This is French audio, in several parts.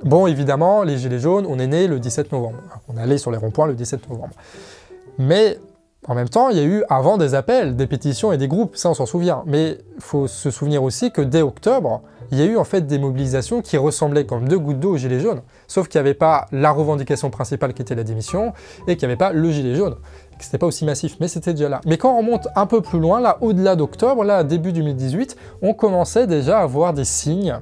Bon, évidemment, les Gilets jaunes, on est né le 17 novembre. On est allé sur les ronds-points le 17 novembre. Mais en même temps, il y a eu avant des appels, des pétitions et des groupes, ça on s'en souvient. Mais il faut se souvenir aussi que dès octobre, il y a eu en fait des mobilisations qui ressemblaient comme deux gouttes d'eau aux Gilets jaunes. Sauf qu'il n'y avait pas la revendication principale qui était la démission et qu'il n'y avait pas le Gilet jaune. C'était pas aussi massif, mais c'était déjà là. Mais quand on remonte un peu plus loin, là, au-delà d'octobre, là, début 2018, on commençait déjà à voir des signes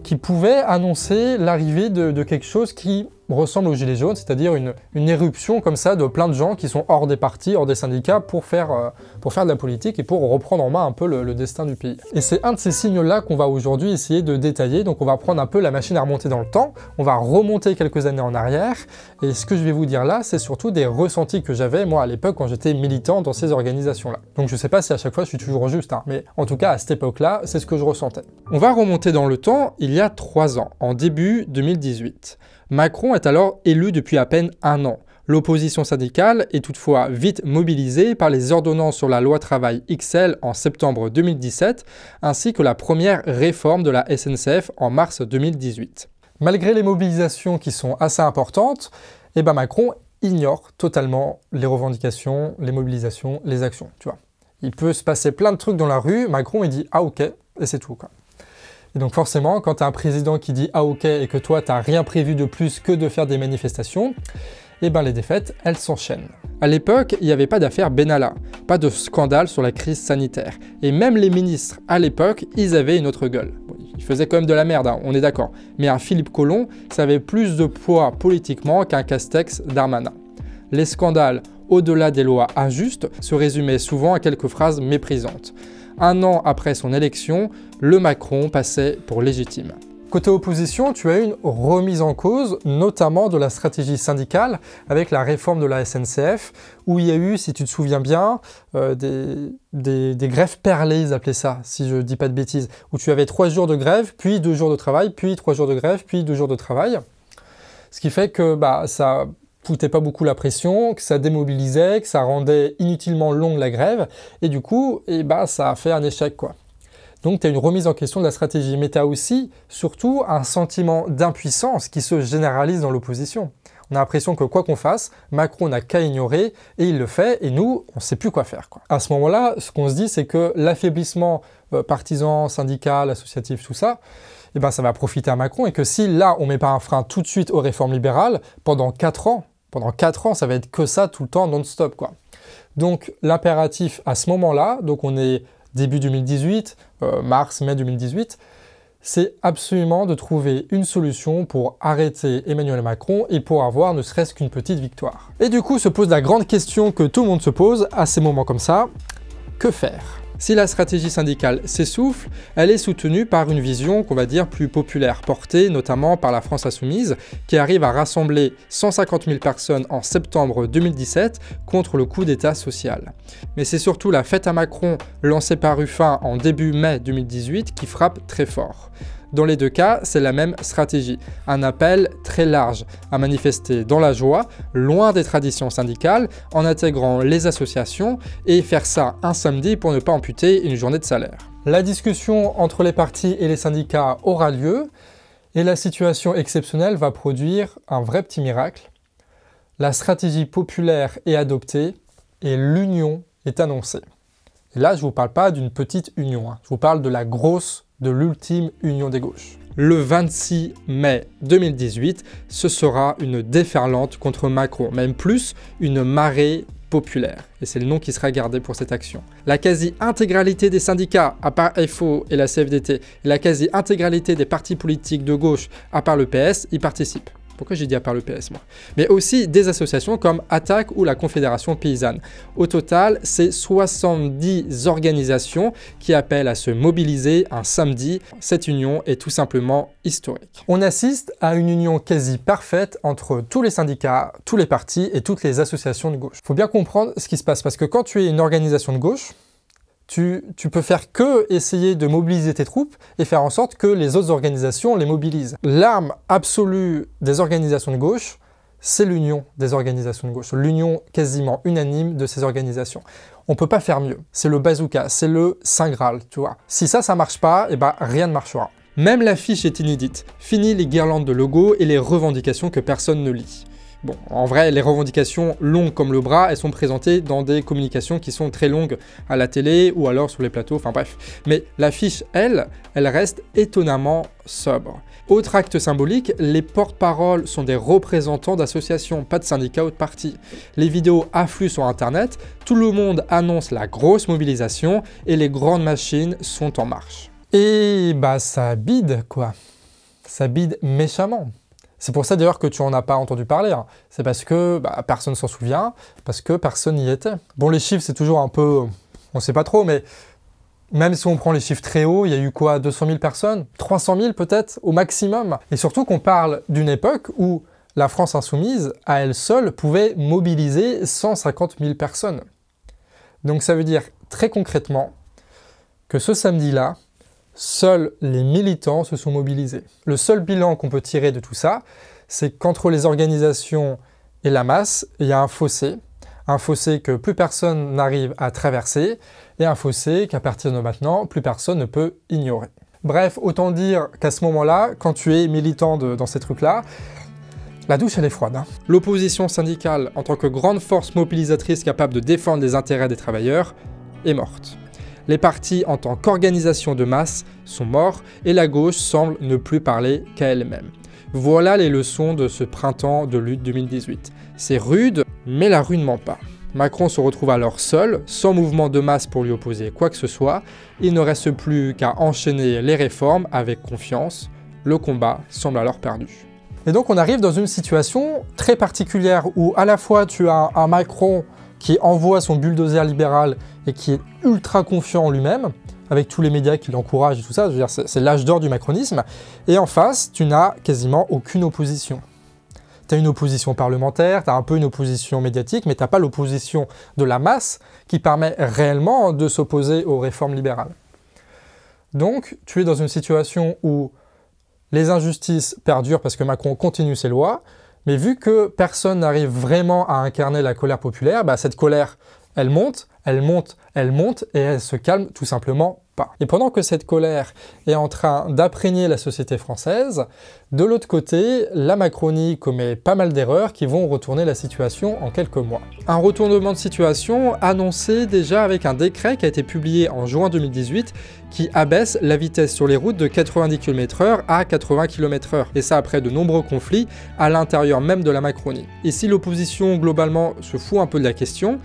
qui pouvaient annoncer l'arrivée de quelque chose qui ressemble aux Gilets jaunes, c'est-à-dire une éruption comme ça de plein de gens qui sont hors des partis, hors des syndicats pour faire de la politique et pour reprendre en main un peu le destin du pays. Et c'est un de ces signes-là qu'on va aujourd'hui essayer de détailler, donc on va prendre un peu la machine à remonter dans le temps, on va remonter quelques années en arrière, et ce que je vais vous dire là, c'est surtout des ressentis que j'avais moi à l'époque quand j'étais militant dans ces organisations-là. Donc je sais pas si à chaque fois je suis toujours juste, hein, mais en tout cas à cette époque-là, c'est ce que je ressentais. On va remonter dans le temps il y a 3 ans, en début 2018. Macron est alors élu depuis à peine 1 an. L'opposition syndicale est toutefois vite mobilisée par les ordonnances sur la loi travail XL en septembre 2017, ainsi que la première réforme de la SNCF en mars 2018. Malgré les mobilisations qui sont assez importantes, Macron ignore totalement les revendications, les mobilisations, les actions, tu vois. Il peut se passer plein de trucs dans la rue, Macron il dit « ah ok » et c'est tout quoi. Et donc forcément, quand tu as un président qui dit « ah ok » et que toi, tu n'as rien prévu de plus que de faire des manifestations, les défaites, elles s'enchaînent. À l'époque, il n'y avait pas d'affaire Benalla, pas de scandale sur la crise sanitaire. Et même les ministres, à l'époque, ils avaient une autre gueule. Bon, ils faisaient quand même de la merde, hein, on est d'accord. Mais un Philippe Collomb, ça avait plus de poids politiquement qu'un Castex Darmanin. Les scandales, au-delà des lois injustes, se résumaient souvent à quelques phrases méprisantes. 1 an après son élection, le Macron passait pour légitime. Côté opposition, tu as eu une remise en cause, notamment de la stratégie syndicale, avec la réforme de la SNCF, où il y a eu, si tu te souviens bien, des grèves perlées, ils appelaient ça, si je ne dis pas de bêtises, où tu avais 3 jours de grève, puis 2 jours de travail, puis 3 jours de grève, puis 2 jours de travail. Ce qui fait que ça foutait pas beaucoup la pression, que ça démobilisait, que ça rendait inutilement longue la grève, et du coup, ça a fait un échec, quoi. Donc tu as une remise en question de la stratégie, mais tu as aussi, surtout, un sentiment d'impuissance qui se généralise dans l'opposition. On a l'impression que quoi qu'on fasse, Macron n'a qu'à ignorer, et il le fait, et nous, on ne sait plus quoi faire, quoi. À ce moment-là, ce qu'on se dit, c'est que l'affaiblissement partisan, syndical, associatif, tout ça, ça va profiter à Macron, et que si là, on ne met pas un frein tout de suite aux réformes libérales, pendant 4 ans, ça va être que ça tout le temps, non-stop, quoi. Donc l'impératif à ce moment-là, donc on est début 2018, mars-mai 2018, c'est absolument de trouver une solution pour arrêter Emmanuel Macron et pour avoir ne serait-ce qu'une petite victoire. Et du coup se pose la grande question que tout le monde se pose à ces moments comme ça, que faire ? Si la stratégie syndicale s'essouffle, elle est soutenue par une vision qu'on va dire plus populaire, portée notamment par la France Insoumise, qui arrive à rassembler 150 000 personnes en septembre 2017 contre le coup d'État social. Mais c'est surtout la fête à Macron, lancée par Ruffin en début mai 2018, qui frappe très fort. Dans les 2 cas, c'est la même stratégie, un appel très large à manifester dans la joie, loin des traditions syndicales, en intégrant les associations et faire ça un samedi pour ne pas amputer une journée de salaire. La discussion entre les partis et les syndicats aura lieu et la situation exceptionnelle va produire un vrai petit miracle. La stratégie populaire est adoptée et l'union est annoncée. Et là, je ne vous parle pas d'une petite union, hein. Je vous parle de la grosse, de l'ultime union des gauches. Le 26 mai 2018, ce sera une déferlante contre Macron, même plus une marée populaire. Et c'est le nom qui sera gardé pour cette action. La quasi-intégralité des syndicats, à part FO et la CFDT, et la quasi-intégralité des partis politiques de gauche, à part le PS, y participent. Pourquoi j'ai dit à part le PS, moi? Mais aussi des associations comme Attaque ou la Confédération Paysanne. Au total, c'est 70 organisations qui appellent à se mobiliser un samedi. Cette union est tout simplement historique. On assiste à une union quasi parfaite entre tous les syndicats, tous les partis et toutes les associations de gauche. Il faut bien comprendre ce qui se passe, parce que quand tu es une organisation de gauche, tu peux faire que essayer de mobiliser tes troupes et faire en sorte que les autres organisations les mobilisent. L'arme absolue des organisations de gauche, c'est l'union des organisations de gauche, l'union quasiment unanime de ces organisations. On ne peut pas faire mieux, c'est le bazooka, c'est le Saint Graal, tu vois. Si ça marche pas, rien ne marchera. Même l'affiche est inédite. Fini les guirlandes de logos et les revendications que personne ne lit. Bon, en vrai, les revendications longues comme le bras, elles sont présentées dans des communications qui sont très longues à la télé ou alors sur les plateaux, enfin bref. Mais l'affiche, elle reste étonnamment sobre. Autre acte symbolique, les porte-paroles sont des représentants d'associations, pas de syndicats ou de partis. Les vidéos affluent sur internet, tout le monde annonce la grosse mobilisation et les grandes machines sont en marche. Et bah ça bide quoi, ça bide méchamment. C'est pour ça d'ailleurs que tu en as pas entendu parler, hein. C'est parce que personne s'en souvient, parce que personne n'y était. Bon, les chiffres c'est toujours un peu, on sait pas trop, mais même si on prend les chiffres très hauts, il y a eu quoi, 200 000 personnes, 300 000 peut-être au maximum. Et surtout qu'on parle d'une époque où la France insoumise, à elle seule, pouvait mobiliser 150 000 personnes. Donc ça veut dire très concrètement que ce samedi-là, seuls les militants se sont mobilisés. Le seul bilan qu'on peut tirer de tout ça, c'est qu'entre les organisations et la masse, il y a un fossé que plus personne n'arrive à traverser, et un fossé qu'à partir de maintenant, plus personne ne peut ignorer. Bref, autant dire qu'à ce moment-là, quand tu es militant dans ces trucs-là, la douche elle est froide. Hein. L'opposition syndicale, en tant que grande force mobilisatrice capable de défendre les intérêts des travailleurs, est morte. Les partis en tant qu'organisation de masse sont morts et la gauche semble ne plus parler qu'à elle-même. Voilà les leçons de ce printemps de lutte 2018. C'est rude, mais la rue ne ment pas. Macron se retrouve alors seul, sans mouvement de masse pour lui opposer quoi que ce soit. Il ne reste plus qu'à enchaîner les réformes avec confiance. Le combat semble alors perdu. Et donc on arrive dans une situation très particulière où à la fois tu as un Macron qui envoie son bulldozer libéral et qui est ultra confiant en lui-même, avec tous les médias qui l'encouragent et tout ça, je veux dire, c'est l'âge d'or du macronisme, et en face, tu n'as quasiment aucune opposition. Tu as une opposition parlementaire, tu as un peu une opposition médiatique, mais tu n'as pas l'opposition de la masse qui permet réellement de s'opposer aux réformes libérales. Donc, tu es dans une situation où les injustices perdurent parce que Macron continue ses lois, mais vu que personne n'arrive vraiment à incarner la colère populaire, cette colère, elle monte, elle monte, elle monte, et elle se calme tout simplement pas. Et pendant que cette colère est en train d'imprégner la société française, de l'autre côté, la Macronie commet pas mal d'erreurs qui vont retourner la situation en quelques mois. Un retournement de situation annoncé déjà avec un décret qui a été publié en juin 2018 qui abaisse la vitesse sur les routes de 90 km/h à 80 km/h, et ça après de nombreux conflits à l'intérieur même de la Macronie. Et si l'opposition globalement se fout un peu de la question,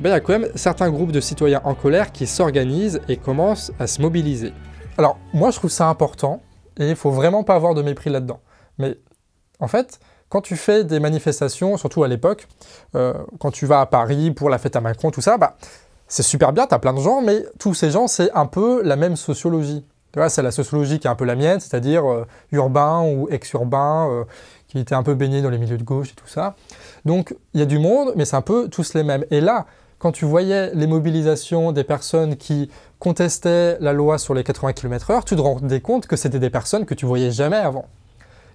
il y a quand même certains groupes de citoyens en colère qui s'organisent et commencent à se mobiliser. Alors, moi je trouve ça important, et il faut vraiment pas avoir de mépris là-dedans. Mais en fait, quand tu fais des manifestations, surtout à l'époque, quand tu vas à Paris pour la fête à Macron, tout ça, c'est super bien, t'as plein de gens, mais tous ces gens, c'est un peu la même sociologie. Tu vois, c'est la sociologie qui est un peu la mienne, c'est-à-dire urbain ou ex-urbain, qui était un peu baigné dans les milieux de gauche et tout ça. Donc, il y a du monde, mais c'est un peu tous les mêmes. Et là, quand tu voyais les mobilisations des personnes qui contestaient la loi sur les 80 km/h, tu te rendais compte que c'était des personnes que tu voyais jamais avant.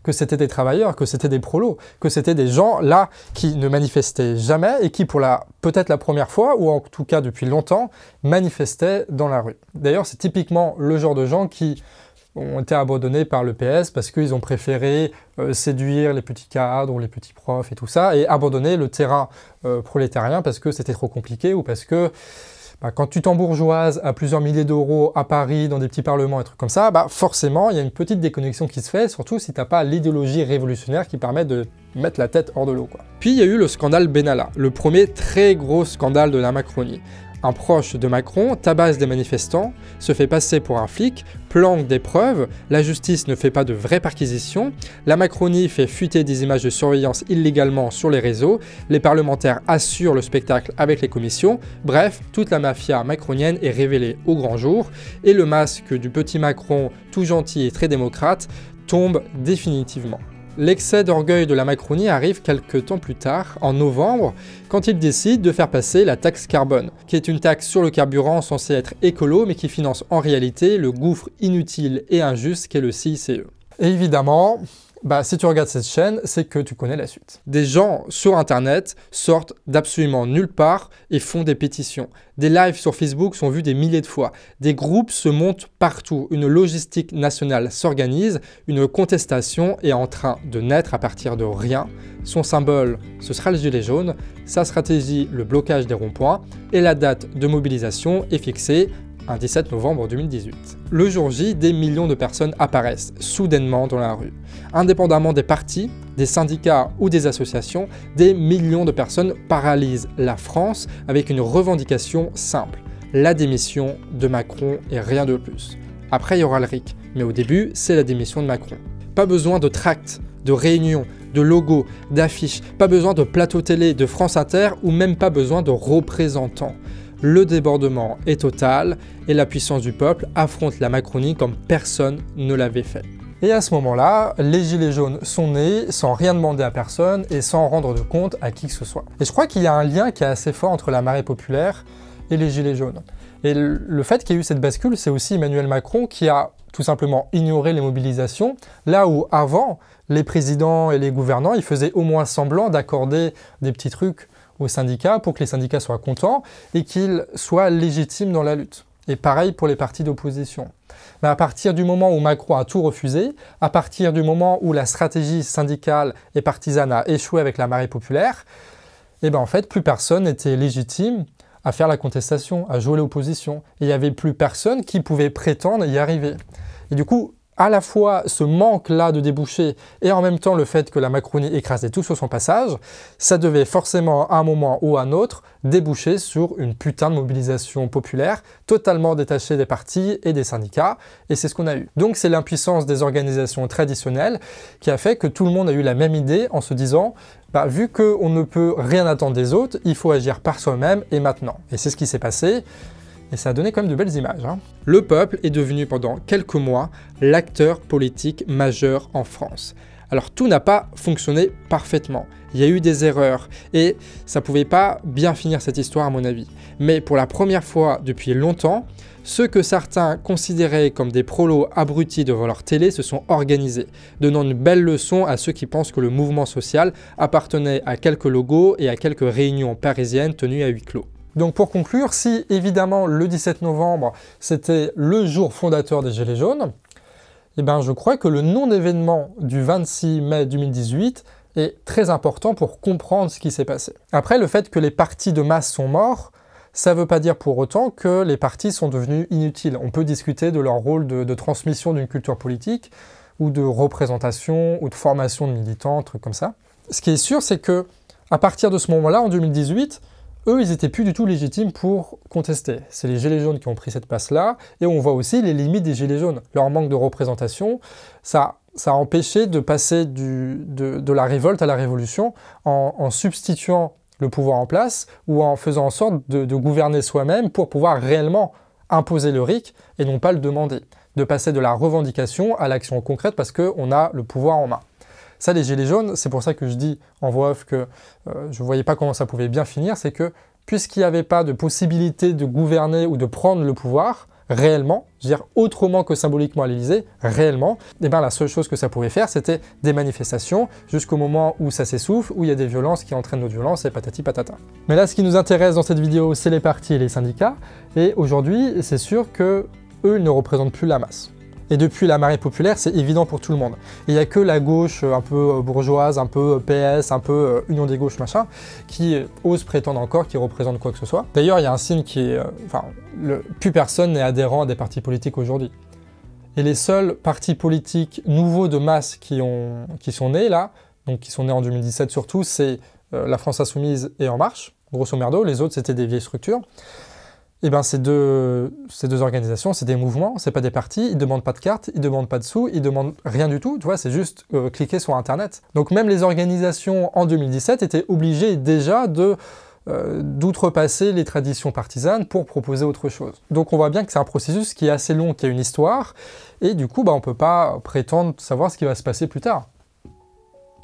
Que c'était des travailleurs, que c'était des prolos, que c'était des gens là qui ne manifestaient jamais et qui pour peut-être la première fois, ou en tout cas depuis longtemps, manifestaient dans la rue. D'ailleurs, c'est typiquement le genre de gens qui ont été abandonnés par le PS parce qu'ils ont préféré séduire les petits cadres ou les petits profs et tout ça, et abandonner le terrain prolétarien parce que c'était trop compliqué ou parce que quand tu t'embourgeoises à plusieurs milliers d'euros à Paris, dans des petits parlements et trucs comme ça, forcément, il y a une petite déconnexion qui se fait, surtout si t'as pas l'idéologie révolutionnaire qui permet de mettre la tête hors de l'eau, quoi. Puis il y a eu le scandale Benalla, le premier très gros scandale de la Macronie. Un proche de Macron tabasse des manifestants, se fait passer pour un flic, planque des preuves, la justice ne fait pas de vraies perquisitions, la Macronie fait fuiter des images de surveillance illégalement sur les réseaux, les parlementaires assurent le spectacle avec les commissions, bref, toute la mafia macronienne est révélée au grand jour, et le masque du petit Macron, tout gentil et très démocrate, tombe définitivement. L'excès d'orgueil de la Macronie arrive quelques temps plus tard, en novembre, quand il décide de faire passer la taxe carbone, qui est une taxe sur le carburant censée être écolo, mais qui finance en réalité le gouffre inutile et injuste qu'est le CICE. Et évidemment, bah, si tu regardes cette chaîne, c'est que tu connais la suite. Des gens sur Internet sortent d'absolument nulle part et font des pétitions. Des lives sur Facebook sont vus des milliers de fois. Des groupes se montent partout. Une logistique nationale s'organise. Une contestation est en train de naître à partir de rien. Son symbole, ce sera le gilet jaune. Sa stratégie, le blocage des ronds-points. Et la date de mobilisation est fixée un 17 novembre 2018. Le jour J, des millions de personnes apparaissent soudainement dans la rue. Indépendamment des partis, des syndicats ou des associations, des millions de personnes paralysent la France avec une revendication simple, la démission de Macron et rien de plus. Après, il y aura le RIC, mais au début, c'est la démission de Macron. Pas besoin de tracts, de réunions, de logos, d'affiches, pas besoin de plateaux télé, de France Inter ou même pas besoin de représentants. Le débordement est total et la puissance du peuple affronte la Macronie comme personne ne l'avait fait. Et à ce moment-là, les Gilets jaunes sont nés sans rien demander à personne et sans rendre de compte à qui que ce soit. Et je crois qu'il y a un lien qui est assez fort entre la marée populaire et les Gilets jaunes. Et le fait qu'il y ait eu cette bascule, c'est aussi Emmanuel Macron qui a tout simplement ignoré les mobilisations, là où avant, les présidents et les gouvernants, ils faisaient au moins semblant d'accorder des petits trucs aux syndicats pour que les syndicats soient contents et qu'ils soient légitimes dans la lutte. Et pareil pour les partis d'opposition. Mais à partir du moment où Macron a tout refusé, à partir du moment où la stratégie syndicale et partisane a échoué avec la marée populaire, et ben en fait, plus personne n'était légitime à faire la contestation, à jouer l'opposition. Et il n'y avait plus personne qui pouvait prétendre y arriver. Et du coup, à la fois ce manque-là de débouchés et en même temps le fait que la Macronie écrasait tout sur son passage, ça devait forcément à un moment ou à un autre déboucher sur une putain de mobilisation populaire totalement détachée des partis et des syndicats, et c'est ce qu'on a eu. Donc c'est l'impuissance des organisations traditionnelles qui a fait que tout le monde a eu la même idée en se disant bah, vu qu'on ne peut rien attendre des autres, il faut agir par soi-même et maintenant. Et c'est ce qui s'est passé. Et ça a donné quand même de belles images. Hein. Le peuple est devenu pendant quelques mois l'acteur politique majeur en France. Alors tout n'a pas fonctionné parfaitement. Il y a eu des erreurs et ça pouvait pas bien finir cette histoire à mon avis. Mais pour la première fois depuis longtemps, ceux que certains considéraient comme des prolos abrutis devant leur télé se sont organisés, donnant une belle leçon à ceux qui pensent que le mouvement social appartenait à quelques logos et à quelques réunions parisiennes tenues à huis clos. Donc pour conclure, si évidemment le 17 novembre c'était le jour fondateur des Gilets jaunes, eh ben, je crois que le non-événement du 26 mai 2018 est très important pour comprendre ce qui s'est passé. Après, le fait que les partis de masse sont morts, ça ne veut pas dire pour autant que les partis sont devenus inutiles. On peut discuter de leur rôle de transmission d'une culture politique, ou de représentation, ou de formation de militants, trucs comme ça. Ce qui est sûr, c'est que à partir de ce moment-là, en 2018, eux, ils n'étaient plus du tout légitimes pour contester. C'est les Gilets jaunes qui ont pris cette place-là, et on voit aussi les limites des Gilets jaunes. Leur manque de représentation, ça a empêché de passer de la révolte à la révolution en substituant le pouvoir en place, ou en faisant en sorte de gouverner soi-même pour pouvoir réellement imposer le RIC, et non pas le demander. De passer de la revendication à l'action concrète parce qu'on a le pouvoir en main. Ça, les Gilets jaunes, c'est pour ça que je dis en voix off que je ne voyais pas comment ça pouvait bien finir, c'est que puisqu'il n'y avait pas de possibilité de gouverner ou de prendre le pouvoir, réellement, je veux dire autrement que symboliquement à l'Élysée, réellement, eh ben, la seule chose que ça pouvait faire, c'était des manifestations jusqu'au moment où ça s'essouffle, où il y a des violences qui entraînent d'autres violences et patati patata. Mais là, ce qui nous intéresse dans cette vidéo, c'est les partis et les syndicats, et aujourd'hui, c'est sûr que eux, ils ne représentent plus la masse. Et depuis la marée populaire, c'est évident pour tout le monde. Il n'y a que la gauche un peu bourgeoise, un peu PS, un peu Union des gauches, machin, qui ose prétendre encore qu'ils représentent quoi que ce soit. D'ailleurs, il y a un signe qui est... plus personne n'est adhérent à des partis politiques aujourd'hui. Et les seuls partis politiques nouveaux de masse qui sont nés là, donc qui sont nés en 2017 surtout, c'est la France Insoumise et En Marche, grosso merdo. Les autres, c'était des vieilles structures. Et bien ces deux organisations, c'est des mouvements, c'est pas des partis, ils ne demandent pas de carte, ils ne demandent pas de sous, ils ne demandent rien du tout, tu vois, c'est juste cliquer sur Internet. Donc même les organisations en 2017 étaient obligées déjà d'outrepasser les traditions partisanes pour proposer autre chose. Donc on voit bien que c'est un processus qui est assez long, qui a une histoire, et du coup, on ne peut pas prétendre savoir ce qui va se passer plus tard.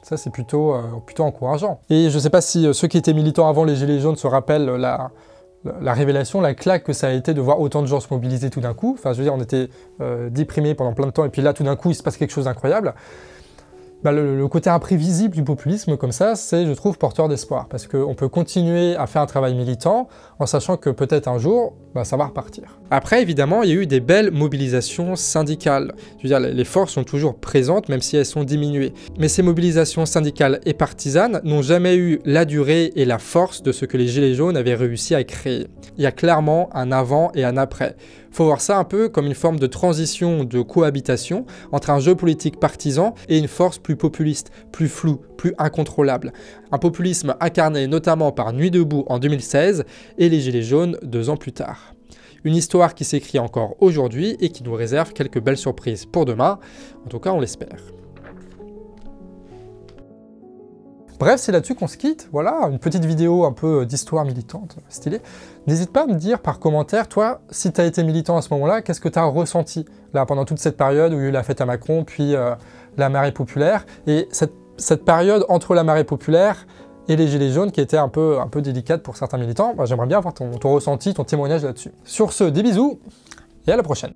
Ça, c'est plutôt encourageant. Et je ne sais pas si ceux qui étaient militants avant les Gilets jaunes se rappellent la révélation, la claque que ça a été de voir autant de gens se mobiliser tout d'un coup. Enfin, je veux dire, on était déprimés pendant plein de temps, et puis là, tout d'un coup, il se passe quelque chose d'incroyable. le côté imprévisible du populisme comme ça, c'est, je trouve, porteur d'espoir. Parce qu'on peut continuer à faire un travail militant en sachant que peut-être un jour, ça va repartir. Après, évidemment, il y a eu des belles mobilisations syndicales. Je veux dire, les forces sont toujours présentes, même si elles sont diminuées. Mais ces mobilisations syndicales et partisanes n'ont jamais eu la durée et la force de ce que les Gilets jaunes avaient réussi à créer. Il y a clairement un avant et un après. Faut voir ça un peu comme une forme de transition, de cohabitation entre un jeu politique partisan et une force plus populiste, plus floue, plus incontrôlable. Un populisme incarné notamment par Nuit debout en 2016 et les Gilets jaunes 2 ans plus tard. Une histoire qui s'écrit encore aujourd'hui et qui nous réserve quelques belles surprises pour demain, en tout cas on l'espère. Bref, c'est là-dessus qu'on se quitte. Voilà, une petite vidéo un peu d'histoire militante, stylée. N'hésite pas à me dire par commentaire, toi, si tu as été militant à ce moment-là, qu'est-ce que tu as ressenti là pendant toute cette période où il y a eu la fête à Macron, puis la marée populaire, et cette période entre la marée populaire et les Gilets jaunes qui était un peu délicate pour certains militants. J'aimerais bien avoir ton ressenti, ton témoignage là-dessus. Sur ce, des bisous, et à la prochaine.